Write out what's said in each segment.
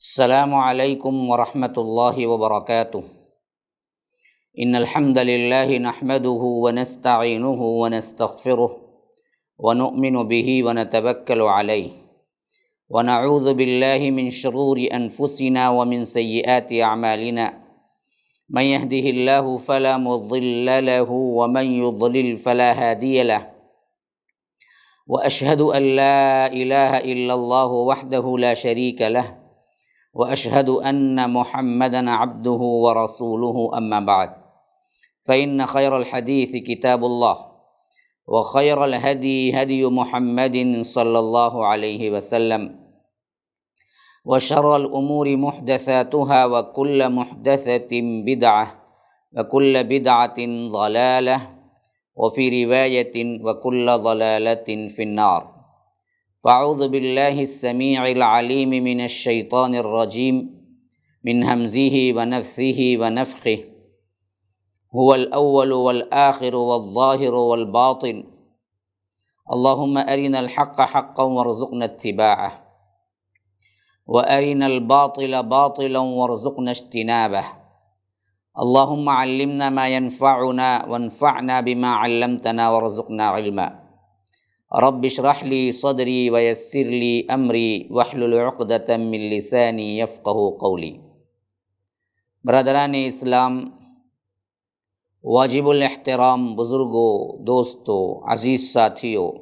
السلام علیکم ورحمۃ اللہ وبرکاتہ۔ ان الحمد للہ نحمده ونستعینه ونستغفره ونؤمن به ونتوکل علیہ ونعوذ باللہ من شرور انفسنا ومن سیئات اعمالنا من يهده اللہ فلا مضل له ومن يضلل فلا هادی له واشهد ان لا الہ الا اللہ وحدہ لا شریک له واشهد ان محمدا عبده ورسوله اما بعد فان خير الحديث كتاب الله وخير الهدي هدي محمد صلى الله عليه وسلم وشر الامور محدثاتها وكل محدثة بدعة وكل بدعة ضلالة وفي رواية وكل ضلالة في النار۔ فاعوذ باللہ السمیع العلیم من الشیطان الرجیم من ہمزہ ونفثہ ونفخہ هو الاول والآخر والظاہر والباطن اللہم ارنا الحق حقا وارزقنا اتباعہ وارنا الباطل باطلا وارزقنا اجتنابہ اللہم علمنا ما ينفعنا وانفعنا بما علمتنا وارزقنا علما رب اشرح لی صدری ویسر لی امری واحلل عقدۃ من لسانی یفقہوا قولی۔ برادران اسلام، واجب الاحترام بزرگوں، دوستوں، عزیز ساتھیوں،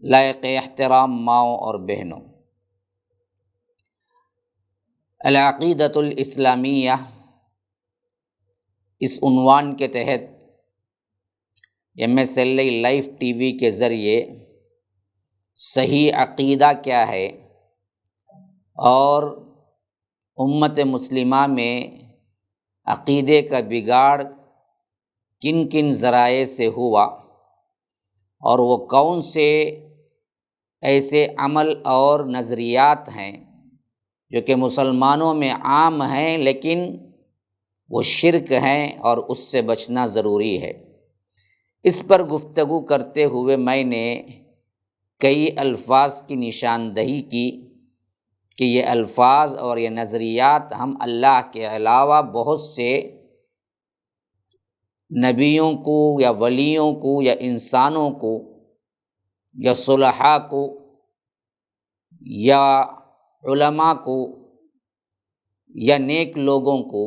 لائق احترام ماؤں اور بہنوں، العقیدۃ الاسلامیہ اس عنوان کے تحت MSLA لائف ٹی وی کے ذریعے صحیح عقیدہ کیا ہے اور امت مسلمہ میں عقیدے کا بگاڑ کن کن ذرائع سے ہوا اور وہ کون سے ایسے عمل اور نظریات ہیں جو کہ مسلمانوں میں عام ہیں لیکن وہ شرک ہیں اور اس سے بچنا ضروری ہے، اس پر گفتگو کرتے ہوئے میں نے کئی الفاظ کی نشاندہی کی کہ یہ الفاظ اور یہ نظریات ہم اللہ کے علاوہ بہت سے نبیوں کو یا ولیوں کو یا انسانوں کو یا صلحاء کو یا علماء کو یا نیک لوگوں کو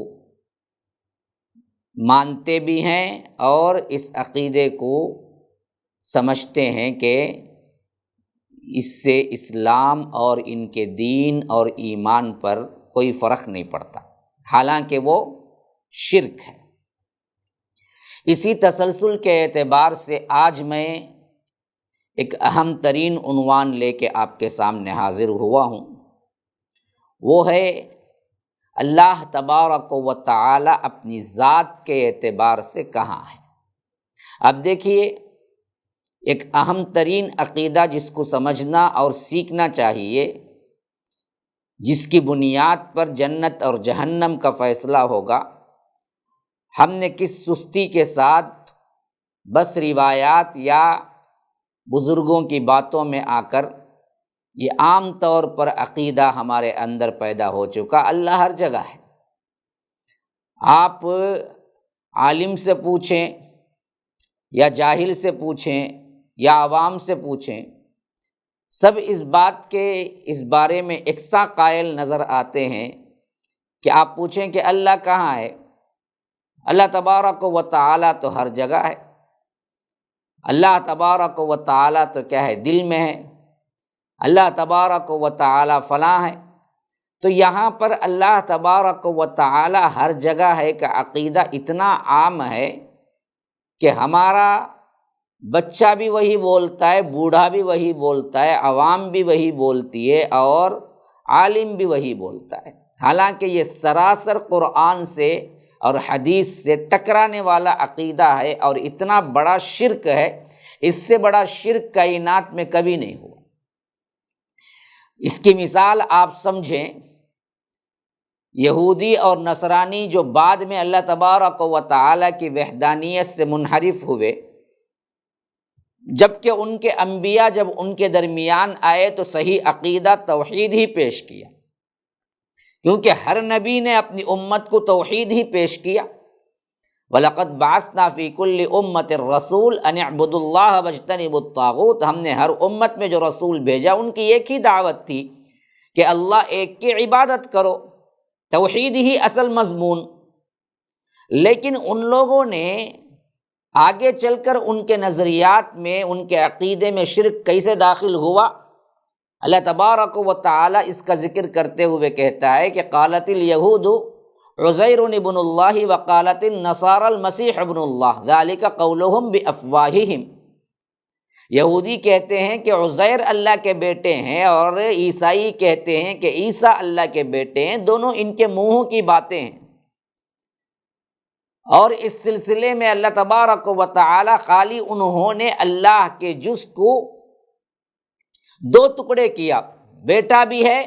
مانتے بھی ہیں اور اس عقیدے کو سمجھتے ہیں کہ اس سے اسلام اور ان کے دین اور ایمان پر کوئی فرق نہیں پڑتا، حالانکہ وہ شرک ہے۔ اسی تسلسل کے اعتبار سے آج میں ایک اہم ترین عنوان لے کے آپ کے سامنے حاضر ہوا ہوں، وہ ہے اللہ تبارک و تعالی اپنی ذات کے اعتبار سے کہاں ہے۔ اب دیکھیے، ایک اہم ترین عقیدہ جس کو سمجھنا اور سیکھنا چاہیے، جس کی بنیاد پر جنت اور جہنم کا فیصلہ ہوگا، ہم نے کس سستی کے ساتھ بس روایات یا بزرگوں کی باتوں میں آ کر یہ عام طور پر عقیدہ ہمارے اندر پیدا ہو چکا۔ اللہ ہر جگہ ہے، آپ عالم سے پوچھیں یا جاہل سے پوچھیں یا عوام سے پوچھیں، سب اس بارے میں یکساں قائل نظر آتے ہیں کہ آپ پوچھیں کہ اللہ کہاں ہے؟ اللہ تبارک و تعالیٰ تو ہر جگہ ہے۔ اللہ تبارک و تعالیٰ تو کیا ہے؟ دل میں ہے۔ اللہ تبارک و تعالیٰ فلاں ہے۔ تو یہاں پر اللہ تبارک و تعالیٰ ہر جگہ ہے کا عقیدہ اتنا عام ہے کہ ہمارا بچہ بھی وہی بولتا ہے، بوڑھا بھی وہی بولتا ہے، عوام بھی وہی بولتی ہے اور عالم بھی وہی بولتا ہے، حالانکہ یہ سراسر قرآن سے اور حدیث سے ٹکرانے والا عقیدہ ہے اور اتنا بڑا شرک ہے، اس سے بڑا شرک کائنات میں کبھی نہیں ہوا۔ اس کی مثال آپ سمجھیں، یہودی اور نصرانی جو بعد میں اللہ تبارک و تعالیٰ کی وحدانیت سے منحرف ہوئے، جبکہ ان کے انبیاء جب ان کے درمیان آئے تو صحیح عقیدہ توحید ہی پیش کیا، کیونکہ ہر نبی نے اپنی امت کو توحید ہی پیش کیا۔ وَلَقَدْ بَعَثْنَا فِي كُلِّ أُمَّةٍ رَسُولًا أَنِ اعْبُدُوا اللَّهَ وَاجْتَنِبُوا الطَّاغُوتَ، ہم نے ہر امت میں جو رسول بھیجا ان کی ایک ہی دعوت تھی کہ اللہ ایک کی عبادت کرو، توحید ہی اصل مضمون۔ لیکن ان لوگوں نے آگے چل کر ان کے نظریات میں، ان کے عقیدے میں شرک کیسے داخل ہوا؟ اللہ تبارک و تعالی اس کا ذکر کرتے ہوئے کہتا ہے کہ قالت الیہود عزیر ابن اللہ وقالت النصارى المسیح ابن اللہ ذلک قولہم بافواہہم، یہودی کہتے ہیں کہ عزیر اللہ کے بیٹے ہیں اور عیسائی کہتے ہیں کہ عیسیٰ اللہ کے بیٹے ہیں، دونوں ان کے منہوں کی باتیں ہیں۔ اور اس سلسلے میں اللہ تبارک و تعالی خالی انہوں نے اللہ کے جز کو دو ٹکڑے کیا، بیٹا بھی ہے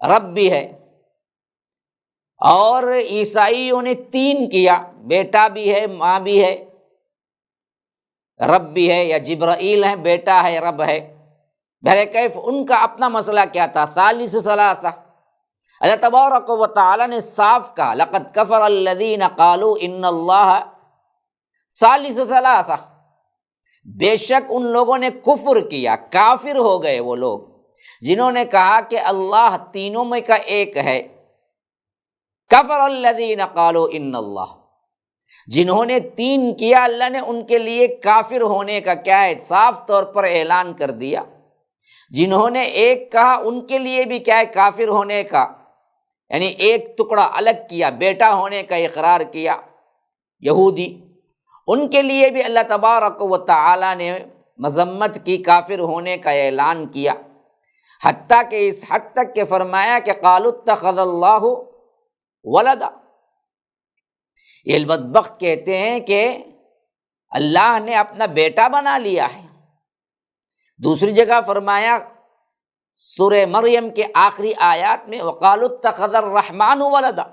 رب بھی ہے، اور عیسائیوں نے تین کیا، بیٹا بھی ہے ماں بھی ہے رب بھی ہے، یا جبرائیل ہے بیٹا ہے رب ہے۔ بہرکیف ان کا اپنا مسئلہ کیا تھا، ثالث ثلاثہ۔ اللہ تبارک و تعالی نے صاف کہا لقد کفر الذین قالوا ان اللہ ثالث ثلاثہ، بے شک ان لوگوں نے کفر کیا، کافر ہو گئے وہ لوگ جنہوں نے کہا کہ اللہ تینوں میں کا ایک ہے۔ کفر الذین قالوا ان اللہ، جنہوں نے تین کیا اللہ نے ان کے لیے کافر ہونے کا کیا ہے صاف طور پر اعلان کر دیا۔ جنہوں نے ایک کہا ان کے لیے بھی کیا ہے کافر ہونے کا، یعنی ایک ٹکڑا الگ کیا، بیٹا ہونے کا اقرار کیا یہودی، ان کے لیے بھی اللہ تبارک و تعالی نے مذمت کی، کافر ہونے کا اعلان کیا، حتیٰ کہ اس حد تک کہ فرمایا کہ قالوا اتخذ اللہ ولدا، یہ بدبخت کہتے ہیں کہ اللہ نے اپنا بیٹا بنا لیا ہے۔ دوسری جگہ فرمایا سورہ مریم کے آخری آیات میں وقالوا اتخذ الرحمن ولدا،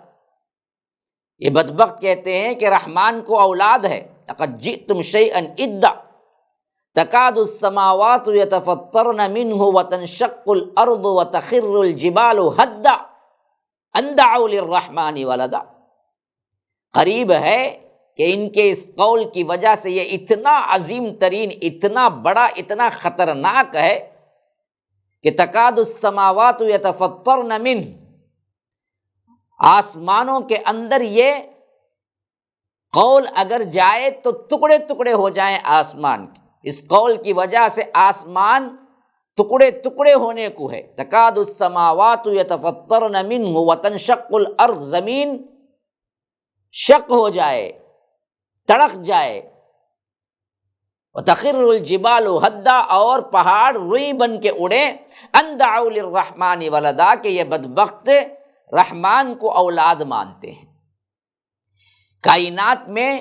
یہ بدبخت کہتے ہیں کہ رحمان کو اولاد ہے۔ لقد جئتم شیئا ادا تکاد السماوات یتفطرن منہ وتنشق الارض وتخر الجبال ہدا ان دعوا للرحمن ولدا، قریب ہے کہ ان کے اس قول کی وجہ سے یہ اتنا عظیم ترین، اتنا بڑا، اتنا خطرناک ہے کہ تکاد السماوات یتفطرن منہ، آسمانوں کے اندر یہ قول اگر جائے تو ٹکڑے ٹکڑے ہو جائیں آسمان کے، اس قول کی وجہ سے آسمان ٹکڑے ٹکڑے ہونے کو ہے۔ تکاد السماوات یتفطرن منہ وتنشق الارض، زمین شق ہو جائے، تڑک جائے، وتخر الجبال ہدا، اور پہاڑ روئی بن کے اڑے، ان دعوا للرحمن ولدا، کہ یہ بدبخت رحمان کو اولاد مانتے ہیں۔ کائنات میں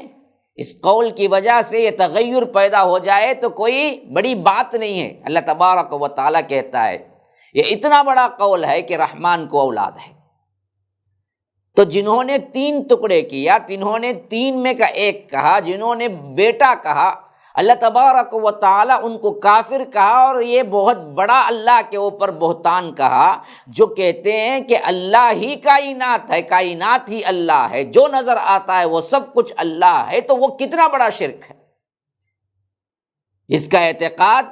اس قول کی وجہ سے یہ تغیر پیدا ہو جائے تو کوئی بڑی بات نہیں ہے۔ اللہ تبارک و تعالیٰ کہتا ہے یہ اتنا بڑا قول ہے کہ رحمان کو اولاد ہے۔ تو جنہوں نے تین ٹکڑے کیا، جنہوں نے تین میں کا ایک کہا، جنہوں نے بیٹا کہا، اللہ تبارک و تعالیٰ ان کو کافر کہا، اور یہ بہت بڑا اللہ کے اوپر بہتان کہا، جو کہتے ہیں کہ اللہ ہی کائنات ہے، کائنات ہی اللہ ہے، جو نظر آتا ہے وہ سب کچھ اللہ ہے، تو وہ کتنا بڑا شرک ہے۔ اس کا اعتقاد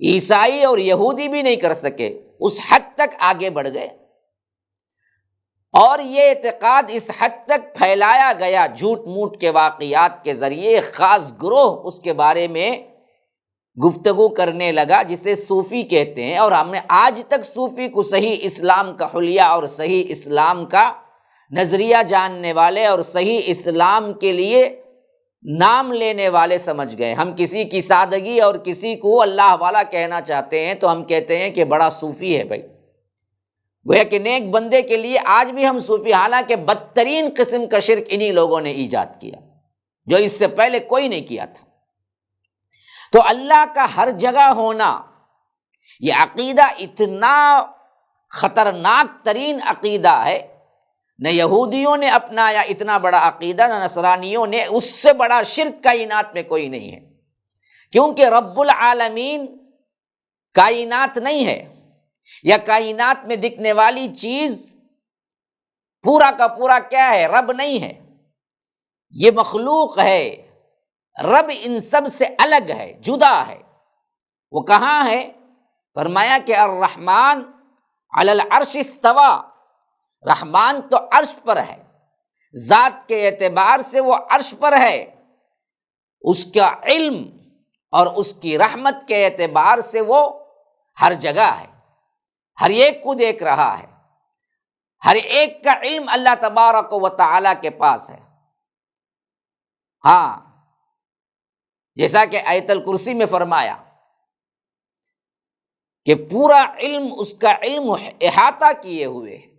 عیسائی اور یہودی بھی نہیں کر سکے، اس حد تک آگے بڑھ گئے، اور یہ اعتقاد اس حد تک پھیلایا گیا جھوٹ موٹ کے واقعات کے ذریعے، خاص گروہ اس کے بارے میں گفتگو کرنے لگا جسے صوفی کہتے ہیں، اور ہم نے آج تک صوفی کو صحیح اسلام کا حلیہ اور صحیح اسلام کا نظریہ جاننے والے اور صحیح اسلام کے لیے نام لینے والے سمجھ گئے۔ ہم کسی کی سادگی اور کسی کو اللہ والا کہنا چاہتے ہیں تو ہم کہتے ہیں کہ بڑا صوفی ہے بھائی، گویا کہ نیک بندے کے لیے آج بھی ہم صوفی، حالانکہ بدترین قسم کا شرک انہی لوگوں نے ایجاد کیا جو اس سے پہلے کوئی نہیں کیا تھا۔ تو اللہ کا ہر جگہ ہونا، یہ عقیدہ اتنا خطرناک ترین عقیدہ ہے، نہ یہودیوں نے اپنایا اتنا بڑا عقیدہ، نہ نصرانیوں نے، اس سے بڑا شرک کائنات میں کوئی نہیں ہے۔ کیونکہ رب العالمین کائنات نہیں ہے، یا کائنات میں دکھنے والی چیز پورا کا پورا کیا ہے؟ رب نہیں ہے، یہ مخلوق ہے۔ رب ان سب سے الگ ہے، جدا ہے۔ وہ کہاں ہے؟ فرمایا کہ الرحمن علی العرش استوی، رحمان تو عرش پر ہے، ذات کے اعتبار سے وہ عرش پر ہے، اس کا علم اور اس کی رحمت کے اعتبار سے وہ ہر جگہ ہے، ہر ایک کو دیکھ رہا ہے، ہر ایک کا علم اللہ تبارک و تعالی کے پاس ہے۔ ہاں، جیسا کہ آیت الکرسی میں فرمایا کہ پورا علم اس کا علم احاطہ کیے ہوئے ہے۔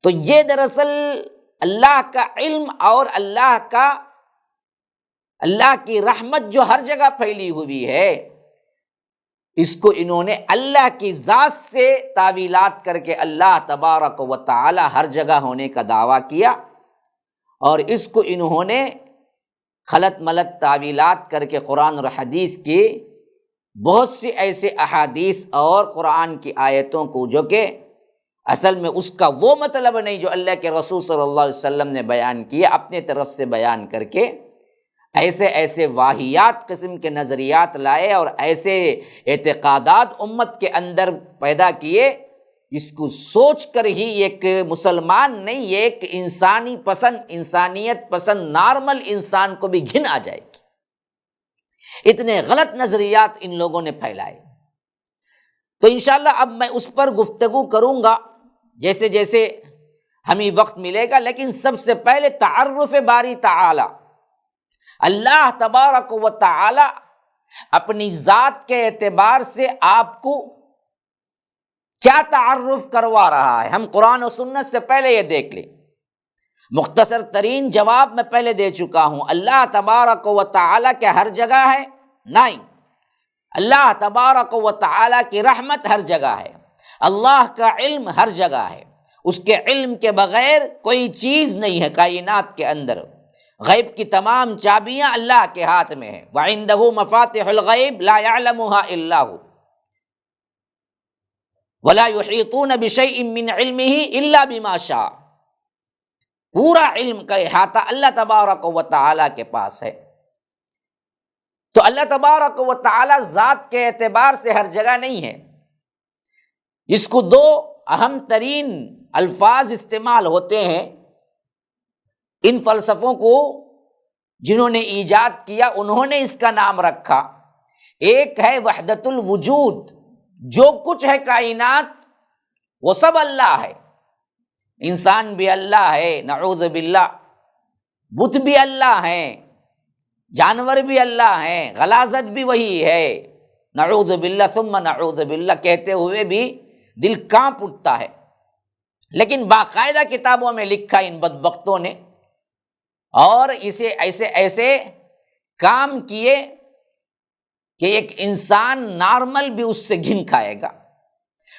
تو یہ دراصل اللہ کا علم اور اللہ کی رحمت جو ہر جگہ پھیلی ہوئی ہے، اس کو انہوں نے اللہ کی ذات سے تعویلات کر کے اللہ تبارک و تعالی ہر جگہ ہونے کا دعویٰ کیا، اور اس کو انہوں نے خلط ملط تعویلات کر کے قرآن اور حدیث کی بہت سی ایسے احادیث اور قرآن کی آیتوں کو جو کہ اصل میں اس کا وہ مطلب نہیں جو اللہ کے رسول صلی اللہ علیہ وسلم نے بیان کیا، اپنے طرف سے بیان کر کے ایسے واہیات قسم کے نظریات لائے اور ایسے اعتقادات امت کے اندر پیدا کیے، اس کو سوچ کر ہی ایک مسلمان نہیں، ایک انسانیت پسند نارمل انسان کو بھی گھن آ جائے گی۔ اتنے غلط نظریات ان لوگوں نے پھیلائے۔ تو انشاءاللہ اب میں اس پر گفتگو کروں گا جیسے جیسے ہمیں وقت ملے گا، لیکن سب سے پہلے تعارف باری تعالی، اللہ تبارک و تعالی اپنی ذات کے اعتبار سے آپ کو کیا تعارف کروا رہا ہے، ہم قرآن و سنت سے پہلے یہ دیکھ لیں۔ مختصر ترین جواب میں پہلے دے چکا ہوں، اللہ تبارک و تعالی کیا ہر جگہ ہے؟ نہیں، اللہ تبارک و تعالی کی رحمت ہر جگہ ہے، اللہ کا علم ہر جگہ ہے، اس کے علم کے بغیر کوئی چیز نہیں ہے کائنات کے اندر۔ غیب کی تمام چابیاں اللہ کے ہاتھ میں ہیں، وَعِندَهُ مَفَاتِحُ الْغَيْبِ لَا يَعْلَمُهَا إِلَّا هُوَ وَلَا يُحِيطُونَ بِشَيْءٍ مِّنْ عِلْمِهِ إِلَّا بِمَا شَاءَ۔ پورا علم کا احاطہ اللہ تبارک و تعالی کے پاس ہے۔ تو اللہ تبارک و تعالی ذات کے اعتبار سے ہر جگہ نہیں ہے۔ اس کو دو اہم ترین الفاظ استعمال ہوتے ہیں ان فلسفوں کو جنہوں نے ایجاد کیا، انہوں نے اس کا نام رکھا۔ ایک ہے وحدت الوجود، جو کچھ ہے کائنات وہ سب اللہ ہے، انسان بھی اللہ ہے نعوذ باللہ، بت بھی اللہ ہیں، جانور بھی اللہ ہیں، غلاظت بھی وہی ہے نعوذ باللہ ثم نعوذ باللہ، کہتے ہوئے بھی دل کانپ اٹھتا ہے۔ لیکن باقاعدہ کتابوں میں لکھا ان بدبختوں نے، اور اسے ایسے کام کیے کہ ایک انسان نارمل بھی اس سے گھن کھائے گا۔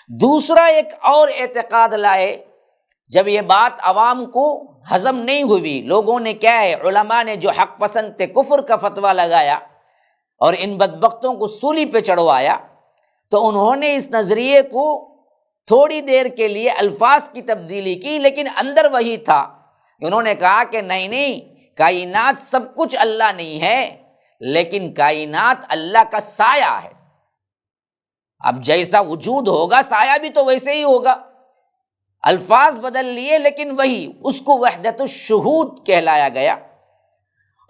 دوسرا ایک اور اعتقاد لائے، جب یہ بات عوام کو ہضم نہیں ہوئی، لوگوں نے کیا ہے، علماء نے جو حق پسند تھے کفر کا فتویٰ لگایا اور ان بدبختوں کو سولی پہ چڑھوایا، تو انہوں نے اس نظریے کو تھوڑی دیر کے لیے الفاظ کی تبدیلی کی، لیکن اندر وہی تھا۔ انہوں نے کہا کہ نہیں، کائنات سب کچھ اللہ نہیں ہے، لیکن کائنات اللہ کا سایہ ہے۔ اب جیسا وجود ہوگا سایہ بھی تو ویسے ہی ہوگا، الفاظ بدل لیے لیکن وہی، اس کو وحدت الشہود کہلایا گیا۔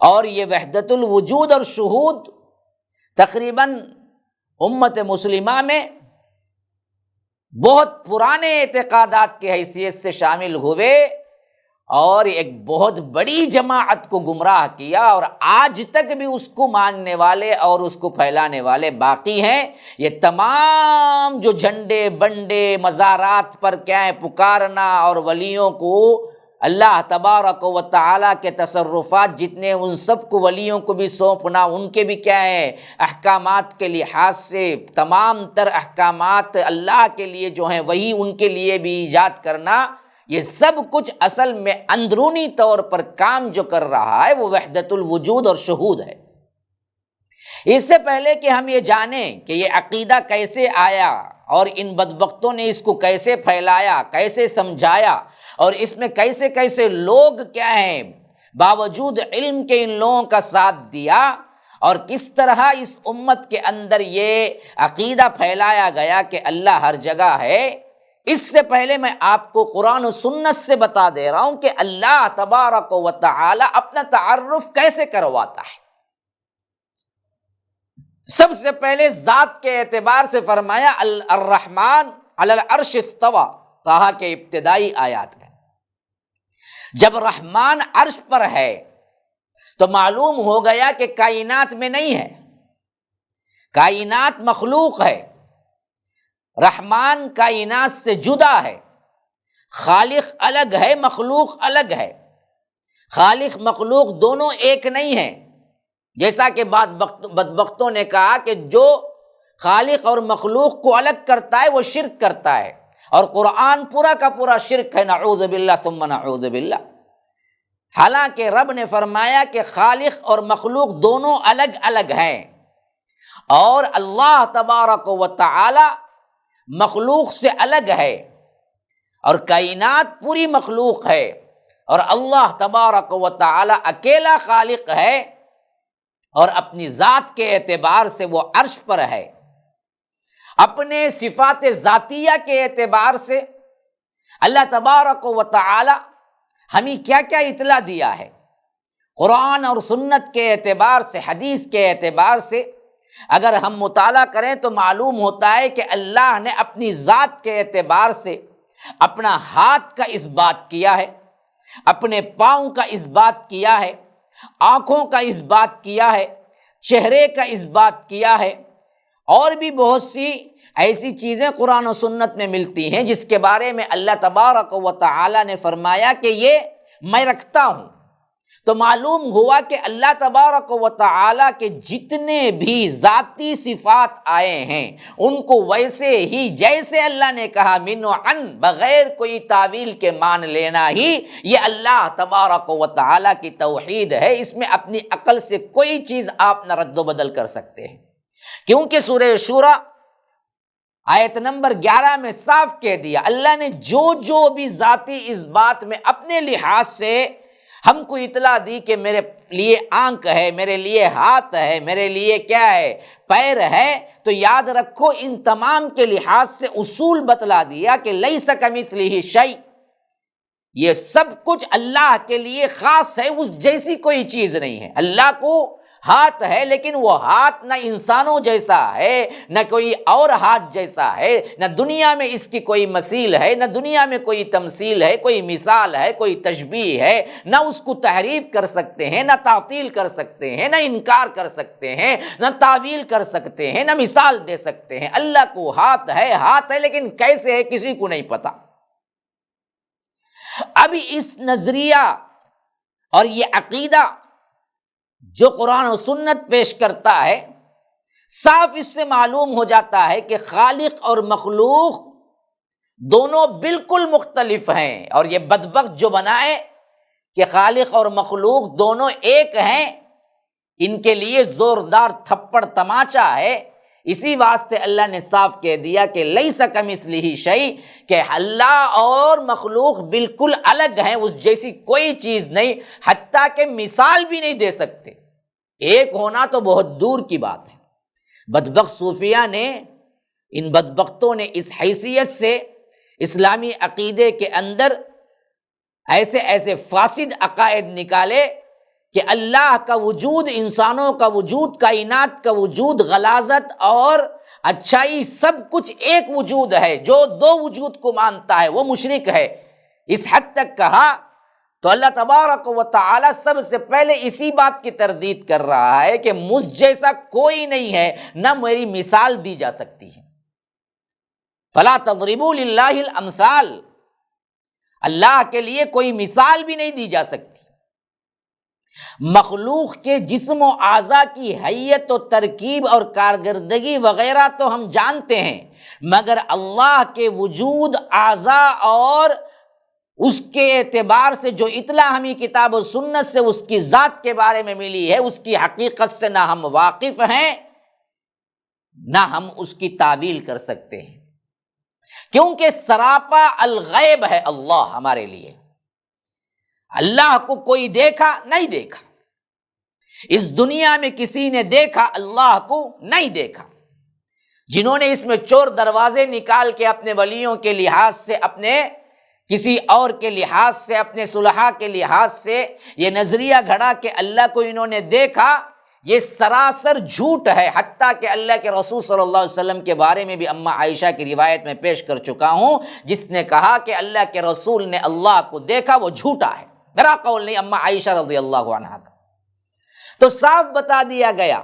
اور یہ وحدت الوجود اور شہود تقریباً امت مسلمہ میں بہت پرانے اعتقادات کی حیثیت سے شامل ہوئے اور ایک بہت بڑی جماعت کو گمراہ کیا، اور آج تک بھی اس کو ماننے والے اور اس کو پھیلانے والے باقی ہیں۔ یہ تمام جو جھنڈے بنڈے مزارات پر کیا ہے پکارنا، اور ولیوں کو اللہ تبارک و تعالیٰ کے تصرفات جتنے، ان سب کو ولیوں کو بھی سونپنا، ان کے بھی کیا ہے احکامات کے لحاظ سے تمام تر احکامات اللہ کے لیے جو ہیں وہی ان کے لیے بھی ایجاد کرنا، یہ سب کچھ اصل میں اندرونی طور پر کام جو کر رہا ہے وہ وحدت الوجود اور شہود ہے۔ اس سے پہلے کہ ہم یہ جانیں کہ یہ عقیدہ کیسے آیا اور ان بدبختوں نے اس کو کیسے پھیلایا، کیسے سمجھایا، اور اس میں کیسے کیسے لوگ کیا ہیں باوجود علم کے ان لوگوں کا ساتھ دیا، اور کس طرح اس امت کے اندر یہ عقیدہ پھیلایا گیا کہ اللہ ہر جگہ ہے، اس سے پہلے میں آپ کو قرآن و سنت سے بتا دے رہا ہوں کہ اللہ تبارک و تعالی اپنا تعارف کیسے کرواتا ہے۔ سب سے پہلے ذات کے اعتبار سے فرمایا الرحمن علی العرش استوى، طٰہٰ کے ابتدائی آیات میں جب رحمان عرش پر ہے تو معلوم ہو گیا کہ کائنات میں نہیں ہے، کائنات مخلوق ہے، رحمان کائنات سے جدا ہے، خالق الگ ہے، مخلوق الگ ہے، خالق مخلوق دونوں ایک نہیں ہیں، جیسا کہ بدبختوں نے کہا کہ جو خالق اور مخلوق کو الگ کرتا ہے وہ شرک کرتا ہے، اور قرآن پورا کا پورا شرک ہے، نعوذ باللہ ثم نعوذ باللہ۔ حالانکہ رب نے فرمایا کہ خالق اور مخلوق دونوں الگ الگ ہیں، اور اللہ تبارک و تعالی مخلوق سے الگ ہے، اور کائنات پوری مخلوق ہے، اور اللہ تبارک و تعالی اکیلا خالق ہے، اور اپنی ذات کے اعتبار سے وہ عرش پر ہے۔ اپنے صفات ذاتیہ کے اعتبار سے اللہ تبارک و تعالی ہمیں کیا کیا اطلاع دیا ہے، قرآن اور سنت کے اعتبار سے، حدیث کے اعتبار سے اگر ہم مطالعہ کریں تو معلوم ہوتا ہے کہ اللہ نے اپنی ذات کے اعتبار سے اپنا ہاتھ کا اس بات کیا ہے، اپنے پاؤں کا اس بات کیا ہے، آنکھوں کا اس بات کیا ہے، چہرے کا اس بات کیا ہے، اور بھی بہت سی ایسی چیزیں قرآن و سنت میں ملتی ہیں جس کے بارے میں اللہ تبارک و تعالی نے فرمایا کہ یہ میں رکھتا ہوں۔ تو معلوم ہوا کہ اللہ تبارک و تعالی کے جتنے بھی ذاتی صفات آئے ہیں ان کو ویسے ہی جیسے اللہ نے کہا من و عن، بغیر کوئی تعویل کے مان لینا ہی یہ اللہ تبارک و تعالی کی توحید ہے۔ اس میں اپنی عقل سے کوئی چیز آپ نہ رد و بدل کر سکتے ہیں، کیونکہ سورہ شورى آیت نمبر 11 میں صاف کہہ دیا اللہ نے جو بھی ذاتی اس بات میں اپنے لحاظ سے ہم کو اطلاع دی کہ میرے لیے آنکھ ہے، میرے لیے ہاتھ ہے، میرے لیے کیا ہے پیر ہے، تو یاد رکھو ان تمام کے لحاظ سے اصول بتلا دیا کہ لیس کمثلہ شیء، یہ سب کچھ اللہ کے لیے خاص ہے، اس جیسی کوئی چیز نہیں ہے۔ اللہ کو ہاتھ ہے لیکن وہ ہاتھ نہ انسانوں جیسا ہے، نہ کوئی اور ہاتھ جیسا ہے، نہ دنیا میں اس کی کوئی مثیل ہے، نہ دنیا میں کوئی تمثیل ہے، کوئی مثال ہے، کوئی تشبیہ ہے، نہ اس کو تحریف کر سکتے ہیں، نہ تعطیل کر سکتے ہیں، نہ انکار کر سکتے ہیں، نہ تعویل کر سکتے ہیں، نہ مثال دے سکتے ہیں۔ اللہ کو ہاتھ ہے لیکن کیسے ہے کسی کو نہیں پتا۔ اب اس نظریہ اور یہ عقیدہ جو قرآن و سنت پیش کرتا ہے، صاف اس سے معلوم ہو جاتا ہے کہ خالق اور مخلوق دونوں بالکل مختلف ہیں، اور یہ بدبخت جو بنائے کہ خالق اور مخلوق دونوں ایک ہیں، ان کے لیے زوردار تھپڑ تماچا ہے۔ اسی واسطے اللہ نے صاف کہہ دیا کہ لیس کمثلہ شیء، کہ اللہ اور مخلوق بالکل الگ ہیں، اس جیسی کوئی چیز نہیں، حتیٰ کہ مثال بھی نہیں دے سکتے۔ ایک ہونا تو بہت دور کی بات ہے۔ بدبخت صوفیہ نے، ان بدبختوں نے اس حیثیت سے اسلامی عقیدے کے اندر ایسے ایسے فاسد عقائد نکالے کہ اللہ کا وجود، انسانوں کا وجود، کائنات کا وجود، غلاظت اور اچھائی سب کچھ ایک وجود ہے، جو دو وجود کو مانتا ہے وہ مشرک ہے، اس حد تک کہا۔ تو اللہ تبارک و تعالی سب سے پہلے اسی بات کی تردید کر رہا ہے کہ مجھ جیسا کوئی نہیں ہے، نہ میری مثال دی جا سکتی ہے۔ فلا تضربوا للہ الامثال، اللہ کے لیے کوئی مثال بھی نہیں دی جا سکتی۔ مخلوق کے جسم و اعضاء کی حیت و ترکیب اور کارکردگی وغیرہ تو ہم جانتے ہیں، مگر اللہ کے وجود، اعضاء اور اس کے اعتبار سے جو اطلاع ہمیں کتاب و سنت سے اس کی ذات کے بارے میں ملی ہے، اس کی حقیقت سے نہ ہم واقف ہیں نہ ہم اس کی تعویل کر سکتے ہیں، کیونکہ سراپا الغیب ہے اللہ ہمارے لیے۔ اللہ کو کوئی دیکھا نہیں دیکھا، اس دنیا میں کسی نے دیکھا اللہ کو نہیں دیکھا۔ جنہوں نے اس میں چور دروازے نکال کے اپنے ولیوں کے لحاظ سے، اپنے کسی اور کے لحاظ سے، اپنے صلحاء کے لحاظ سے یہ نظریہ گھڑا کہ اللہ کو انہوں نے دیکھا، یہ سراسر جھوٹ ہے۔ حتیٰ کہ اللہ کے رسول صلی اللہ علیہ وسلم کے بارے میں بھی اماں عائشہ کی روایت میں پیش کر چکا ہوں، جس نے کہا کہ اللہ کے رسول نے اللہ کو دیکھا، وہ جھوٹا ہے، میرا قول نہیں، اماں عائشہ رضی اللہ عنہا کا۔ تو صاف بتا دیا گیا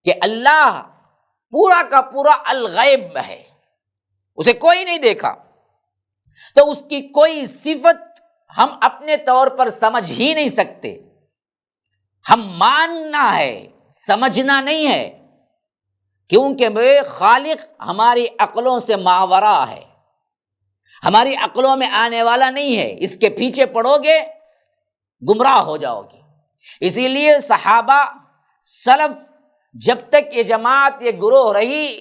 کہ اللہ پورا کا پورا الغیب میں ہے، اسے کوئی نہیں دیکھا، تو اس کی کوئی صفت ہم اپنے طور پر سمجھ ہی نہیں سکتے۔ ہم ماننا ہے، سمجھنا نہیں ہے، کیونکہ وہ خالق ہماری عقلوں سے ماورا ہے، ہماری عقلوں میں آنے والا نہیں ہے، اس کے پیچھے پڑو گے گمراہ ہو جاؤ گے۔ اسی لیے صحابہ سلف جب تک یہ جماعت، یہ گروہ رہی،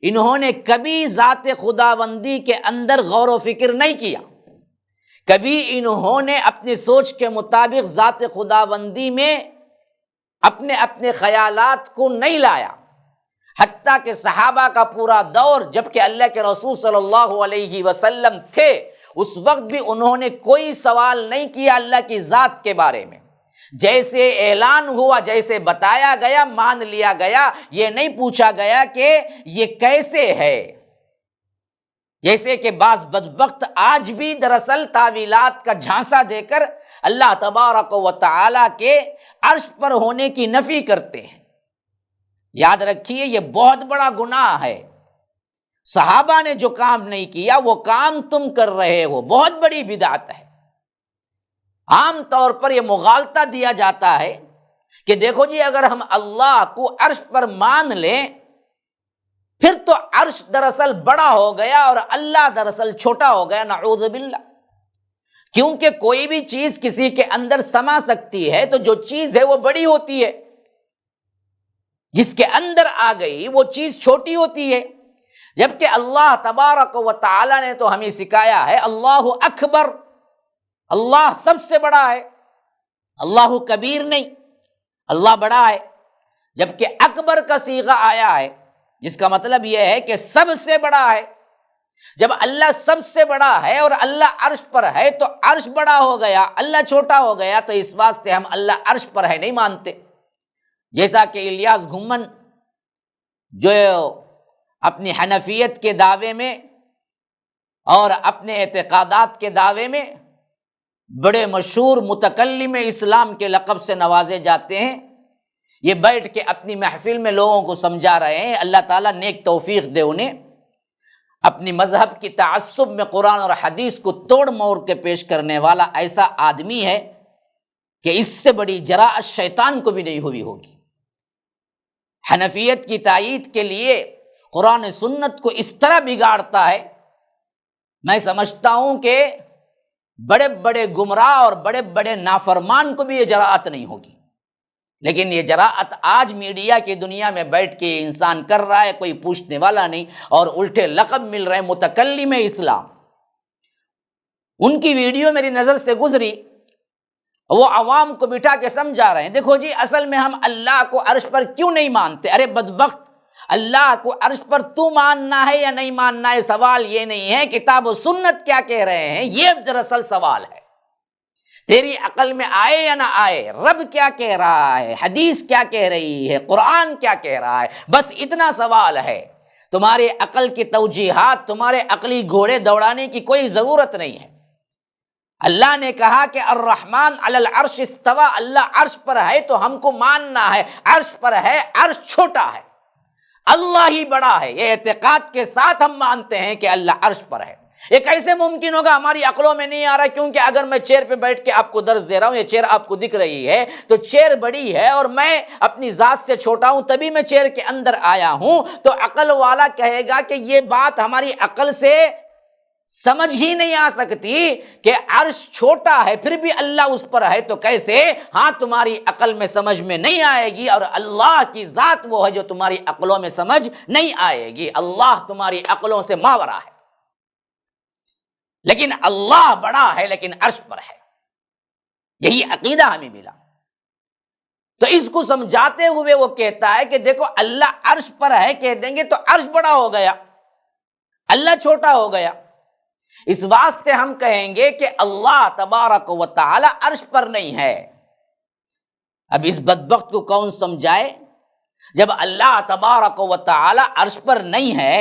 انہوں نے کبھی ذات خداوندی کے اندر غور و فکر نہیں کیا، کبھی انہوں نے اپنی سوچ کے مطابق ذات خداوندی میں اپنے اپنے خیالات کو نہیں لایا۔ حتیٰ کہ صحابہ کا پورا دور جبکہ اللہ کے رسول صلی اللہ علیہ وسلم تھے، اس وقت بھی انہوں نے کوئی سوال نہیں کیا اللہ کی ذات کے بارے میں۔ جیسے اعلان ہوا، جیسے بتایا گیا، مان لیا گیا، یہ نہیں پوچھا گیا کہ یہ کیسے ہے۔ جیسے کہ بعض بدبخت آج بھی دراصل تعویلات کا جھانسا دے کر اللہ تبارک و تعالیٰ کے عرش پر ہونے کی نفی کرتے ہیں۔ یاد رکھیے یہ بہت بڑا گناہ ہے، صحابہ نے جو کام نہیں کیا وہ کام تم کر رہے ہو، بہت بڑی بدعت ہے۔ عام طور پر یہ مغالطہ دیا جاتا ہے کہ دیکھو جی اگر ہم اللہ کو عرش پر مان لیں پھر تو عرش دراصل بڑا ہو گیا اور اللہ دراصل چھوٹا ہو گیا، نعوذ باللہ۔ کیونکہ کوئی بھی چیز کسی کے اندر سما سکتی ہے تو جو چیز ہے وہ بڑی ہوتی ہے، جس کے اندر آ گئی وہ چیز چھوٹی ہوتی ہے۔ جبکہ اللہ تبارک و تعالی نے تو ہمیں سکھایا ہے اللہ اکبر، اللہ سب سے بڑا ہے، اللہ کبیر نہیں، اللہ بڑا ہے۔ جبکہ اکبر کا صیغہ آیا ہے جس کا مطلب یہ ہے کہ سب سے بڑا ہے۔ جب اللہ سب سے بڑا ہے اور اللہ عرش پر ہے تو عرش بڑا ہو گیا، اللہ چھوٹا ہو گیا، تو اس واسطے ہم اللہ عرش پر ہے نہیں مانتے۔ جیسا کہ الیاس گھمن جو اپنی حنفیت کے دعوے میں اور اپنے اعتقادات کے دعوے میں بڑے مشہور متکلم اسلام کے لقب سے نوازے جاتے ہیں، یہ بیٹھ کے اپنی محفل میں لوگوں کو سمجھا رہے ہیں، اللہ تعالیٰ نیک توفیق دے انہیں، اپنی مذہب کی تعصب میں قرآن اور حدیث کو توڑ موڑ کے پیش کرنے والا ایسا آدمی ہے کہ اس سے بڑی جراءت شیطان کو بھی نہیں ہوئی ہوگی۔ حنفیت کی تائید کے لیے قرآن سنت کو اس طرح بگاڑتا ہے، میں سمجھتا ہوں کہ بڑے بڑے گمراہ اور بڑے بڑے نافرمان کو بھی یہ جراءت نہیں ہوگی، لیکن یہ جراءت آج میڈیا کی دنیا میں بیٹھ کے انسان کر رہا ہے، کوئی پوچھنے والا نہیں، اور الٹے لقب مل رہے ہیں متکلم اسلام۔ ان کی ویڈیو میری نظر سے گزری، وہ عوام کو بٹھا کے سمجھا رہے ہیں، دیکھو جی اصل میں ہم اللہ کو عرش پر کیوں نہیں مانتے؟ ارے بدبخت، اللہ کو عرش پر تو ماننا ہے یا نہیں ماننا ہے، سوال یہ نہیں ہے کتاب و سنت کیا کہہ رہے ہیں، یہ دراصل سوال ہے۔ تیری عقل میں آئے یا نہ آئے، رب کیا کہہ رہا ہے، حدیث کیا کہہ رہی ہے، قرآن کیا کہہ رہا ہے، بس اتنا سوال ہے۔ تمہاری عقل کی توجیحات، تمہارے عقلی گھوڑے دوڑانے کی کوئی ضرورت نہیں ہے۔ اللہ نے کہا کہ الرحمن علی العرش استوى، اللہ عرش پر ہے تو ہم کو ماننا ہے، عرش پر ہے، عرش چھوٹا ہے، اللہ ہی بڑا ہے، یہ اعتقاد کے ساتھ ہم مانتے ہیں کہ اللہ عرش پر ہے۔ یہ کیسے ممکن ہوگا؟ ہماری عقلوں میں نہیں آ رہا، کیونکہ اگر میں چیئر پہ بیٹھ کے آپ کو درس دے رہا ہوں، یہ چیئر آپ کو دکھ رہی ہے تو چیئر بڑی ہے اور میں اپنی ذات سے چھوٹا ہوں، تبھی میں چیئر کے اندر آیا ہوں، تو عقل والا کہے گا کہ یہ بات ہماری عقل سے سمجھ ہی نہیں آ سکتی کہ عرش چھوٹا ہے پھر بھی اللہ اس پر ہے تو کیسے؟ ہاں تمہاری عقل میں سمجھ میں نہیں آئے گی، اور اللہ کی ذات وہ ہے جو تمہاری عقلوں میں سمجھ نہیں آئے گی۔ اللہ تمہاری عقلوں سے ماورا ہے، لیکن اللہ بڑا ہے لیکن عرش پر ہے۔ یہی عقیدہ ہمیں ملا۔ تو اس کو سمجھاتے ہوئے وہ کہتا ہے کہ دیکھو اللہ عرش پر ہے، کہہ دیں گے تو عرش بڑا ہو گیا، اللہ چھوٹا ہو گیا۔ اس واسطے ہم کہیں گے کہ اللہ تبارک و تعالی عرش پر نہیں ہے۔ اب اس بدبخت کو کون سمجھائے؟ جب اللہ تبارک و تعالی عرش پر نہیں ہے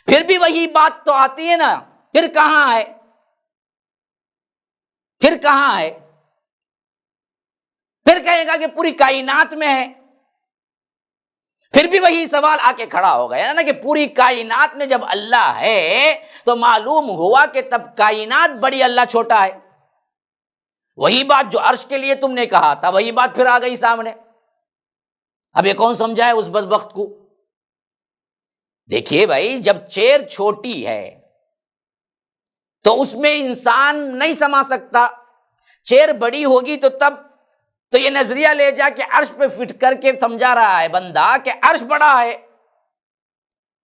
پھر بھی وہی بات تو آتی ہے نا، پھر کہاں ہے؟ پھر کہاں ہے؟ پھر کہے گا کہ پوری کائنات میں ہے، پھر بھی وہی سوال آ کے کھڑا ہو گیا نا کہ پوری کائنات میں جب اللہ ہے تو معلوم ہوا کہ تب کائنات بڑی، اللہ چھوٹا ہے۔ وہی بات جو عرش کے لیے تم نے کہا تھا وہی بات پھر آ گئی سامنے۔ اب یہ کون سمجھائے اس بدبخت کو؟ دیکھیے بھائی، جب چیئر چھوٹی ہے تو اس میں انسان نہیں سما سکتا، چیئر بڑی ہوگی تو تب تو یہ نظریہ لے جا کہ عرش پہ فٹ کر کے سمجھا رہا ہے بندہ کہ عرش بڑا ہے،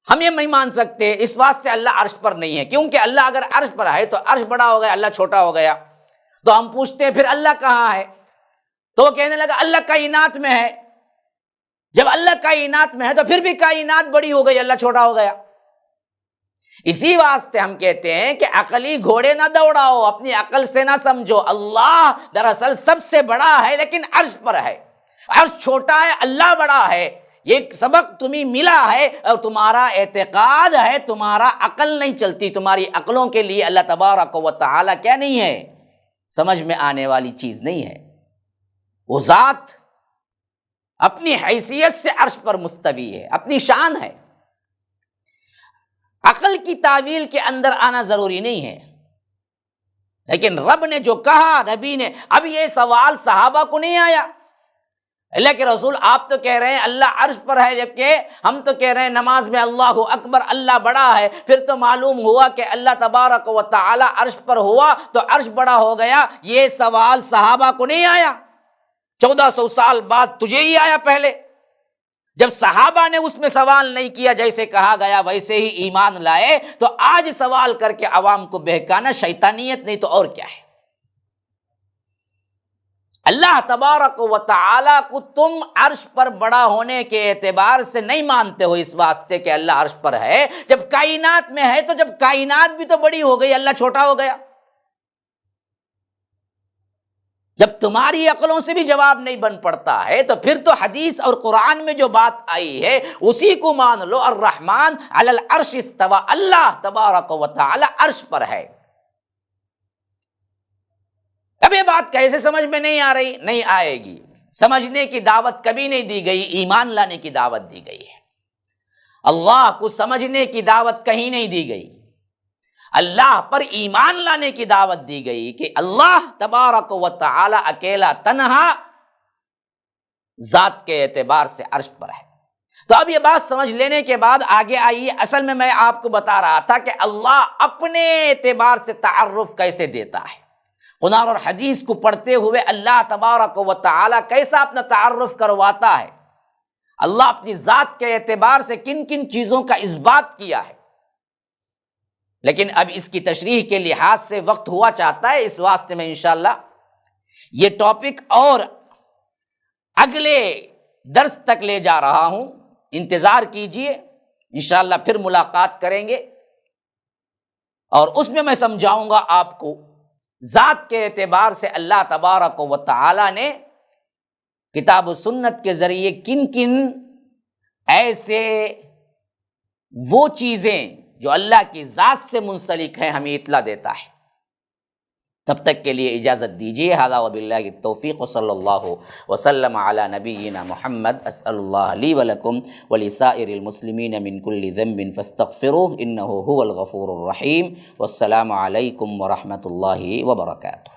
ہم یہ نہیں مان سکتے، اس واسطے اللہ عرش پر نہیں ہے، کیونکہ اللہ اگر عرش پر ہے تو عرش بڑا ہو گیا، اللہ چھوٹا ہو گیا۔ تو ہم پوچھتے ہیں پھر اللہ کہاں ہے؟ تو وہ کہنے لگا اللہ کائنات میں ہے۔ جب اللہ کائنات میں ہے تو پھر بھی کائنات بڑی ہو گئی، اللہ چھوٹا ہو گیا۔ اسی واسطے ہم کہتے ہیں کہ عقلی گھوڑے نہ دوڑاؤ، اپنی عقل سے نہ سمجھو۔ اللہ دراصل سب سے بڑا ہے لیکن عرش پر ہے، عرش چھوٹا ہے، اللہ بڑا ہے۔ یہ سبق تمہیں ملا ہے اور تمہارا اعتقاد ہے، تمہارا عقل نہیں چلتی، تمہاری عقلوں کے لیے اللہ تبارک و تعالی کیا نہیں ہے؟ سمجھ میں آنے والی چیز نہیں ہے۔ وہ ذات اپنی حیثیت سے عرش پر مستوی ہے، اپنی شان ہے۔ عقل کی تعویل کے اندر آنا ضروری نہیں ہے، لیکن رب نے جو کہا، نبی نے، اب یہ سوال صحابہ کو نہیں آیا۔ اللہ کے رسول آپ تو کہہ رہے ہیں اللہ عرش پر ہے، جبکہ ہم تو کہہ رہے ہیں نماز میں اللہ اکبر، اللہ بڑا ہے۔ پھر تو معلوم ہوا کہ اللہ تبارک و تعالی عرش پر ہوا تو عرش بڑا ہو گیا۔ یہ سوال صحابہ کو نہیں آیا، 1400 سال بعد تجھے ہی آیا۔ پہلے جب صحابہ نے اس میں سوال نہیں کیا، جیسے کہا گیا ویسے ہی ایمان لائے، تو آج سوال کر کے عوام کو بہکانا شیطانیت نہیں تو اور کیا ہے؟ اللہ تبارک و تعالیٰ کو تم عرش پر بڑا ہونے کے اعتبار سے نہیں مانتے ہو، اس واسطے کہ اللہ عرش پر ہے۔ جب کائنات میں ہے تو جب کائنات بھی تو بڑی ہو گئی، اللہ چھوٹا ہو گیا۔ جب تمہاری عقلوں سے بھی جواب نہیں بن پڑتا ہے تو پھر تو حدیث اور قرآن میں جو بات آئی ہے اسی کو مان لو۔ الرحمن علی العرش استوى، اللہ تبارک و تعالی عرش پر ہے۔ اب یہ بات کیسے سمجھ میں نہیں آ رہی؟ نہیں آئے گی۔ سمجھنے کی دعوت کبھی نہیں دی گئی، ایمان لانے کی دعوت دی گئی ہے۔ اللہ کو سمجھنے کی دعوت کہیں نہیں دی گئی، اللہ پر ایمان لانے کی دعوت دی گئی کہ اللہ تبارک و تعالی اکیلا تنہا ذات کے اعتبار سے عرش پر ہے۔ تو اب یہ بات سمجھ لینے کے بعد آگے آئیے، اصل میں آپ کو بتا رہا تھا کہ اللہ اپنے اعتبار سے تعارف کیسے دیتا ہے۔ قرآن اور حدیث کو پڑھتے ہوئے اللہ تبارک و تعالی کیسا اپنا تعارف کرواتا ہے، اللہ اپنی ذات کے اعتبار سے کن کن چیزوں کا اثبات کیا ہے۔ لیکن اب اس کی تشریح کے لحاظ سے وقت ہوا چاہتا ہے، اس واسطے میں انشاءاللہ یہ ٹاپک اور اگلے درس تک لے جا رہا ہوں، انتظار کیجئے، انشاءاللہ پھر ملاقات کریں گے اور اس میں سمجھاؤں گا آپ کو ذات کے اعتبار سے اللہ تبارک و تعالی نے کتاب و سنت کے ذریعے کن کن ایسے وہ چیزیں جو اللہ کی ذات سے منسلک ہیں ہمیں اطلاع دیتا ہے۔ تب تک کے لیے اجازت دیجیے، ھذا وباللہ التوفیق، وصلی اللہ وسلم علی نبینا محمد۔ اسأل اللہ لی ولکم ولسائر المسلمین من کل ذنب فاستغفروہ انہ هو الغفور الرحیم، والسلام علیکم ورحمۃ اللہ وبرکاتہ۔